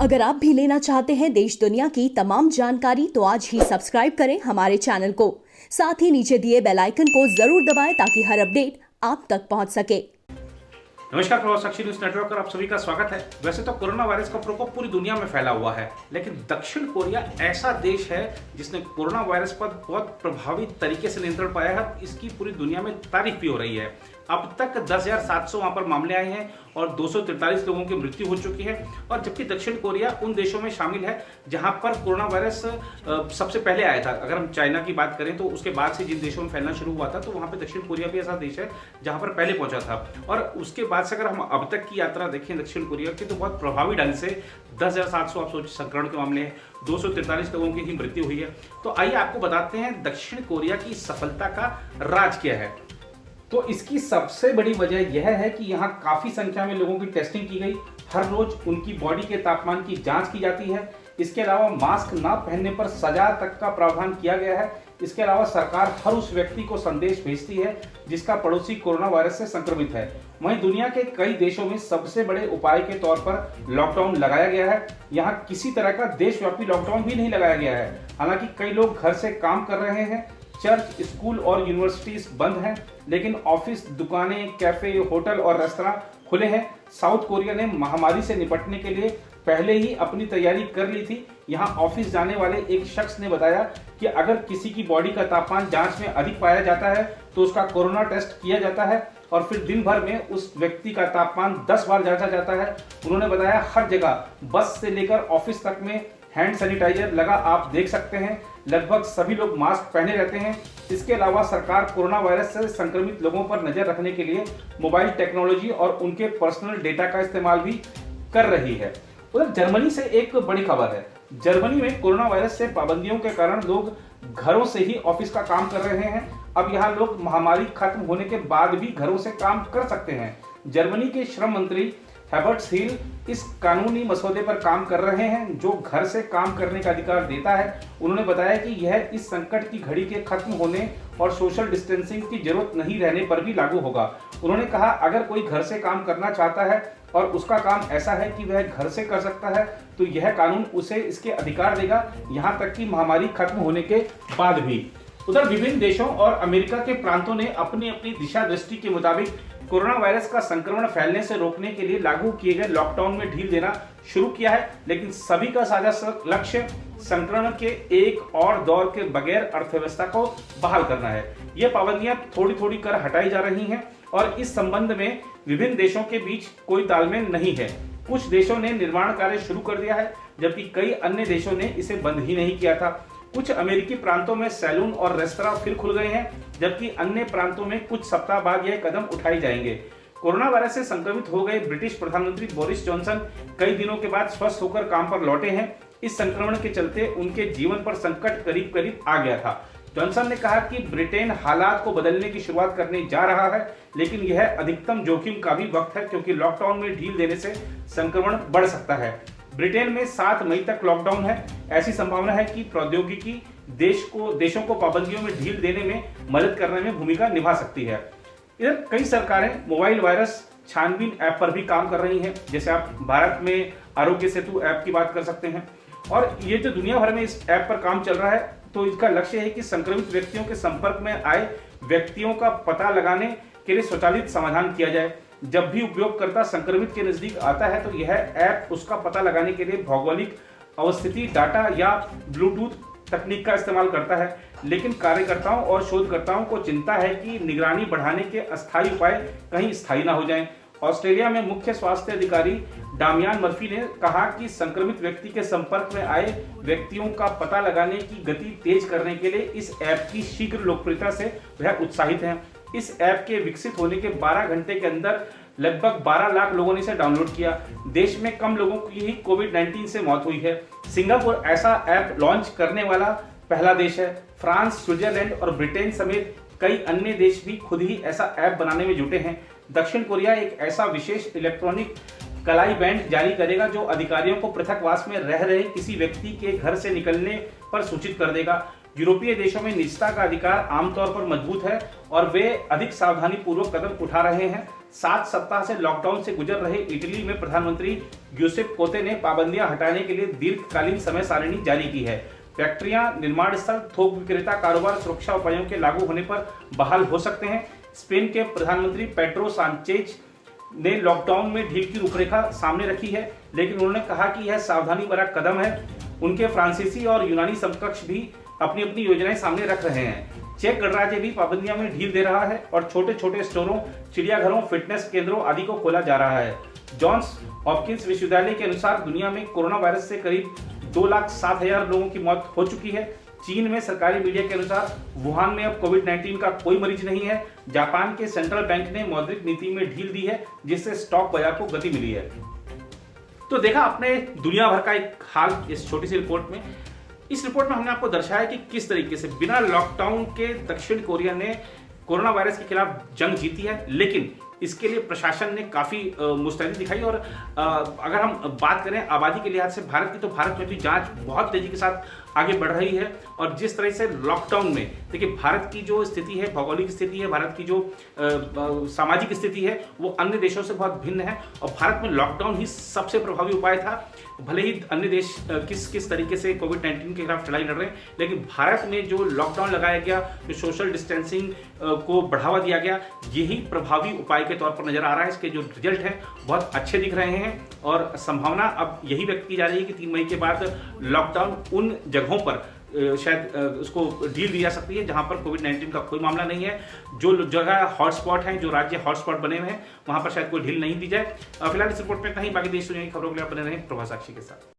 अगर आप भी लेना चाहते हैं देश दुनिया की तमाम जानकारी तो आज ही सब्सक्राइब करें हमारे चैनल को। साथ ही नीचे दिए बेल आइकन को जरूर दबाएं ताकि हर अपडेट आप तक पहुंच सके। नमस्कार, प्रभाव साक्षी न्यूज नेटवर्क पर आप सभी का स्वागत है। वैसे तो कोरोना वायरस का प्रकोप पूरी दुनिया में फैला हुआ है, लेकिन दक्षिण कोरिया ऐसा देश है जिसने कोरोना वायरस पर बहुत प्रभावी तरीके से नियंत्रण पाया है। इसकी पूरी दुनिया में तारीफ भी हो रही है। अब तक 10,700 वहां पर मामले आए हैं और 243 लोगों की मृत्यु हो चुकी है। और जबकि दक्षिण कोरिया उन देशों में शामिल है जहां पर कोरोना वायरस सबसे पहले आया था। अगर हम चाइना की बात करें तो उसके बाद से जिन देशों में फैलना शुरू हुआ था, तो वहां पर दक्षिण कोरिया भी ऐसा देश है जहां पर पहले पहुंचा था। और उसके बाद से अगर हम अब तक की यात्रा देखें दक्षिण कोरिया की, तो बहुत प्रभावी ढंग से 10,700 आप सोच संक्रमण के मामले हैं, 243 लोगों की ही मृत्यु हुई है। तो आइए आपको बताते हैं दक्षिण कोरिया की सफलता का राज क्या है। तो इसकी सबसे बड़ी वजह यह है कि यहाँ काफी संख्या में लोगों की टेस्टिंग की गई। हर रोज उनकी बॉडी के तापमान की जांच की जाती है। इसके अलावा मास्क ना पहनने पर सजा तक का प्रावधान किया गया है। इसके अलावा सरकार हर उस व्यक्ति को संदेश भेजती है जिसका पड़ोसी कोरोना वायरस से संक्रमित है। वहीं दुनिया के कई देशों में सबसे बड़े उपाय के तौर पर लॉकडाउन लगाया गया है। यहाँ किसी तरह का देशव्यापी लॉकडाउन भी नहीं लगाया गया है। हालांकि कई लोग घर से काम कर रहे हैं। चर्च, स्कूल और यूनिवर्सिटीज बंद हैं, लेकिन ऑफिस, दुकानें, कैफे, होटल और रेस्तरां खुले हैं। साउथ कोरिया ने महामारी से निपटने के लिए पहले ही अपनी तैयारी कर ली थी। यहाँ ऑफिस जाने वाले एक शख्स ने बताया कि अगर किसी की बॉडी का तापमान जांच में अधिक पाया जाता है तो उसका कोरोना टेस्ट किया जाता है और फिर दिन भर में उस व्यक्ति का तापमान 10 बार जांचा जाता है। उन्होंने बताया हर जगह, बस से लेकर ऑफिस तक में हैंड सैनिटाइजर लगा आप देख सकते हैं। लगभग सभी लोग मास्क पहने रहते हैं। इसके अलावा सरकार कोरोना वायरस से संक्रमित लोगों पर नजर रखने के लिए मोबाइल टेक्नोलॉजी और उनके पर्सनल डेटा का इस्तेमाल भी कर रही है। उधर जर्मनी से एक बड़ी खबर है। जर्मनी में कोरोना वायरस से पाबंदियों के कारण लोग घरों से ही ऑफिस का काम कर रहे हैं। अब यहाँ लोग महामारी खत्म होने के बाद भी घरों से काम कर सकते हैं। जर्मनी के श्रम मंत्री हेबर्ट हील इस कानूनी मसौदे पर काम कर रहे हैं जो घर से काम करने का अधिकार देता है। उन्होंने बताया कि यह इस संकट की घड़ी के खत्म होने और सोशल डिस्टेंसिंग की जरूरत नहीं रहने पर भी लागू होगा। उन्होंने कहा अगर कोई घर से काम करना चाहता है और उसका काम ऐसा है कि वह घर से कर सकता है तो यह कानून उसे इसके अधिकार देगा, यहाँ तक कि महामारी खत्म होने के बाद भी। उधर विभिन्न देशों और अमेरिका के प्रांतों ने अपनी अपनी दिशा दृष्टि के मुताबिक कोरोना वायरस का संक्रमण फैलने से रोकने के लिए लागू किए गए लॉकडाउन में ढील देना शुरू किया है, लेकिन सभी का साझा लक्ष्य संक्रमण के एक और दौर के बगैर अर्थव्यवस्था को बहाल करना है। ये पाबंदियां थोड़ी थोड़ी कर हटाई जा रही हैं और इस संबंध में विभिन्न देशों के बीच कोई तालमेल नहीं है। कुछ देशों ने निर्माण कार्य शुरू कर दिया है, जबकि कई अन्य देशों ने इसे बंद ही नहीं किया था। कुछ अमेरिकी प्रांतों में सैलून और रेस्तरां फिर खुल गए हैं, जबकि अन्य प्रांतों में कुछ सप्ताह बाद यह कदम उठाए जाएंगे। कोरोना वायरस से संक्रमित हो गए ब्रिटिश प्रधानमंत्री बोरिस जॉनसन कई दिनों के बाद स्वस्थ होकर काम पर लौटे हैं। इस संक्रमण के चलते उनके जीवन पर संकट करीब करीब आ गया था। जॉनसन ने कहा कि ब्रिटेन हालात को बदलने की शुरुआत करने जा रहा है, लेकिन यह अधिकतम जोखिम का भी वक्त है क्योंकि लॉकडाउन में ढील देने से संक्रमण बढ़ सकता है। ब्रिटेन में 7 मई तक लॉकडाउन है। ऐसी संभावना है कि प्रौद्योगिकी देशों को पाबंदियों में ढील देने में मदद करने में भूमिका निभा सकती है। इधर कई सरकारें मोबाइल वायरस छानबीन ऐप पर भी काम कर रही हैं। जैसे आप भारत में आरोग्य सेतु ऐप की बात कर सकते हैं और ये जो दुनिया भर में इस ऐप पर काम चल रहा है, तो इसका लक्ष्य है कि संक्रमित व्यक्तियों के संपर्क में आए व्यक्तियों का पता लगाने के लिए स्वचालित समाधान किया जाए। जब भी उपयोगकर्ता संक्रमित के नजदीक आता है तो यह ऐप उसका पता लगाने के लिए भौगोलिक अवस्थिति डाटा या ब्लूटूथ तकनीक का इस्तेमाल करता है। लेकिन कार्यकर्ताओं और शोधकर्ताओं को चिंता है कि निगरानी बढ़ाने के अस्थायी उपाय कहीं स्थायी ना हो जाएं। ऑस्ट्रेलिया में मुख्य स्वास्थ्य अधिकारी डामियान मर्फी ने कहा कि संक्रमित व्यक्ति के संपर्क में आए व्यक्तियों का पता लगाने की गति तेज करने के लिए इस ऐप की शीघ्र लोकप्रियता से वह उत्साहित हैं। इस ऐप के विकसित होने के 12 घंटे के अंदर लगभग 12 लाख लोगों ने इसे डाउनलोड किया। देश में कम लोगों की ही कोविड-19 से मौत हुई है। सिंगापुर ऐसा ऐप लॉन्च करने वाला पहला देश है। फ्रांस, स्विट्जरलैंड और ब्रिटेन समेत कई अन्य देश भी खुद ही ऐसा ऐप बनाने में जुटे हैं। दक्षिण कोरिया एक ऐसा विशेष इलेक्ट्रॉनिक कलाई बैंड जारी करेगा जो अधिकारियों को पृथकवास में रह रहे किसी व्यक्ति के घर से निकलने पर सूचित कर देगा। यूरोपीय देशों में निजता का अधिकार आमतौर पर मजबूत है और वे अधिक सावधानी पूर्वक कदम उठा रहे हैं। 7 सप्ताह से लॉकडाउन से गुजर रहे इटली में प्रधानमंत्री ग्यूसेप कोंते ने पाबंदियां हटाने के लिए दीर्घकालीन समय सारिणी जारी की है। फैक्ट्रियां, निर्माण स्थल, थोक विक्रेता कारोबार सुरक्षा उपायों के लागू होने पर बहाल हो सकते हैं। स्पेन के प्रधानमंत्री पेड्रो सांचेज ने लॉकडाउन में ढील की रूपरेखा सामने रखी है, लेकिन उन्होंने कहा कि यह सावधानी भरा कदम है। उनके फ्रांसीसी और यूनानी समकक्ष भी अपनी अपनी योजनाएं सामने रख रहे हैं। चेक गणराज्य भी पाबंदियों में ढील दे रहा है और छोटे छोटे स्टोरों, चिड़ियाघरों, फिटनेस केंद्रों आदि को खोला जा रहा है। जॉन्स हॉपकिंस विश्वविद्यालय के अनुसार दुनिया में कोरोना वायरस से करीब 2,07,000 लोगों की मौत हो चुकी है। चीन में सरकारी मीडिया के अनुसार वुहान में अब कोविड-19 का कोई मरीज नहीं है। जापान के सेंट्रल बैंक ने मौद्रिक नीति में ढील दी है, जिससे स्टॉक बाजार को गति मिली है। तो देखा आपने दुनिया भर का एक हाल इस छोटी सी रिपोर्ट में। इस रिपोर्ट में हमने आपको दर्शाया कि किस तरीके से बिना लॉकडाउन के दक्षिण कोरिया ने कोरोना वायरस के खिलाफ जंग जीती है, लेकिन इसके लिए प्रशासन ने काफी मुस्तैदी दिखाई। और अगर हम बात करें आबादी के लिहाज से भारत की, तो भारत में भी जांच बहुत तेजी के साथ आगे बढ़ रही है। और जिस तरह से लॉकडाउन में देखिए, भारत की जो स्थिति है, भौगोलिक स्थिति है, भारत की जो सामाजिक स्थिति है, वो अन्य देशों से बहुत भिन्न है। और भारत में लॉकडाउन ही सबसे प्रभावी उपाय था। भले ही अन्य देश किस तरीके से कोविड-19 के खिलाफ लड़ाई लड़ रहे हैं, लेकिन भारत में जो लॉकडाउन लगाया गया, जो सोशल डिस्टेंसिंग को बढ़ावा दिया गया, यही प्रभावी उपाय के तौर पर नजर आ रहा है। इसके जो रिजल्ट हैं बहुत अच्छे दिख रहे हैं और संभावना अब यही व्यक्त की जा रही है कि 3 मई के बाद लॉकडाउन उन जगहों पर शायद उसको ढील दी जा सकती है जहां पर कोविड-19 का कोई मामला नहीं है। जो जगह हॉटस्पॉट हैं, जो राज्य हॉटस्पॉट बने हुए हैं, वहां पर शायद कोई ढील नहीं दी जाए। फिलहाल इस रिपोर्ट में कहीं बाकी देश दुनिया की खबरों के लिए आप बने रहें प्रभात साक्षी के साथ।